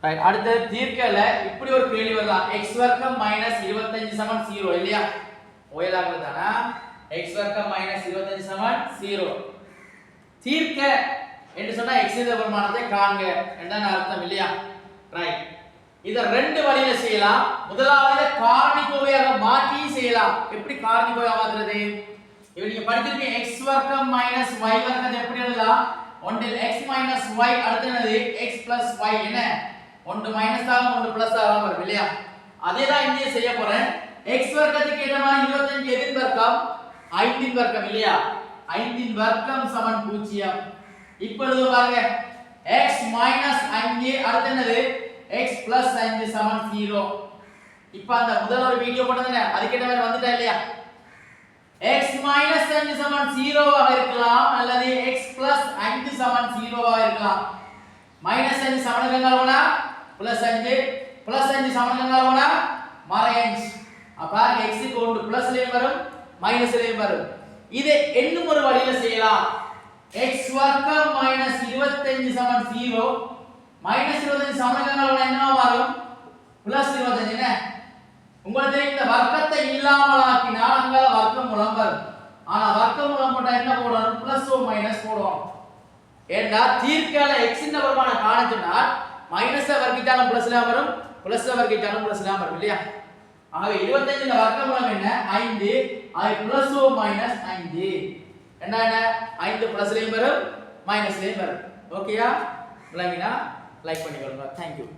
Right, அடுத்து தீர்க்கல இப்படி ஒரு கேள்வி வரலாம். x வர்க்கம் மைனஸ் 25 சமன் 0 இல்லையா? ஓயலாகிறது தானா? x வர்க்கம் மைனஸ் 25 சமன் 0. தீர்க்க என்று சொன்னா x என்ற பெருமானத்தை காண்க என்றான அர்த்தம் இல்லையா? ரைட், இத ரெண்டு வழியில செய்யலாம். முதலாவது காரணிக்கோவையாக மாற்றி செய்யலாம். எப்படி காரணிக்கோவையாக மாத்துறது? இப்போ நீங்க படிச்சிருப்பீங்க x வர்க்கம் மைனஸ் y வர்க்கம் எப்படி எழுதலாம்? ஒன்றில் x மைனஸ் y அடுத்து என்னது x பிளஸ் y. என்ன ஒன்று மைனஸ் ஆகும் ஒன்று பிளஸ் ஆகும் வரும் இல்லையா? அதே தான் இங்கே செய்ய போறேன். x வர்க்கத்துக்கு என்ன மாதிரி 25 எதின் வர்க்கம் 5 இன் வர்க்கம் இல்லையா? 5 இன் வர்க்கம் சமன் 0. இப்பொழுது பாருங்க x மைனஸ் 5 அடுத்து என்னது x பிளஸ் 5 சமன் 0. இப்போ அந்த முதல் ஒரு வீடியோ போட்டதுங்க அதுக்கு என்ன மாதிரி வந்துட்டா இல்லையா? x மைனஸ் 5 சமன் 0 ஆக இருக்கலாம் அல்லது x பிளஸ் 5 சமன் 0 ஆக இருக்கலாம். மைனஸ் 5 சமணகங்களோனா பிளஸ் 5 பிளஸ் 5 சமணகங்களோனா மைனஸ். பாருங்க x க்கு ஒன்று பிளஸ்லயும் வரும் மைனஸ்லயும் வரும். இதை இன்னும் ஒரு வழியில செய்யலாம். x வர்க்கம் மைனஸ் 25 சமன் 0 மைனஸ் 25 சமணகங்களோனா என்னவா வரும்? பிளஸ் 25. என்ன உங்களுக்கு இந்த வர்க்கத்தை இல்லாமல் ஆக்கினால் அங்க வர்க்கமூலம் வரும். ஆனா வர்க்கமூலம் போட்டா என்ன போடணும்? பிளஸ் ஓ மைனஸ் போடுவோம். ஏன்னா தீர்க்கல x இன் பெருமான காண சொன்னால் மைனஸ் வர்க்கிட்டாலும் பிளஸ்ல வரும் பிளஸ் வர்க்கிட்டாலும் பிளஸ்ல வரும் இல்லையா? ஆகவே 25 இன் வர்க்கமூலம் என்ன 5 அது பிளஸ் ஓ மைனஸ் 5. என்ன 5 பிளஸ்லயும் வரும் மைனஸ்லயும் வரும். ஓகேயா? விளங்கினா லைக் பண்ணிக்கோங்க. Thank you.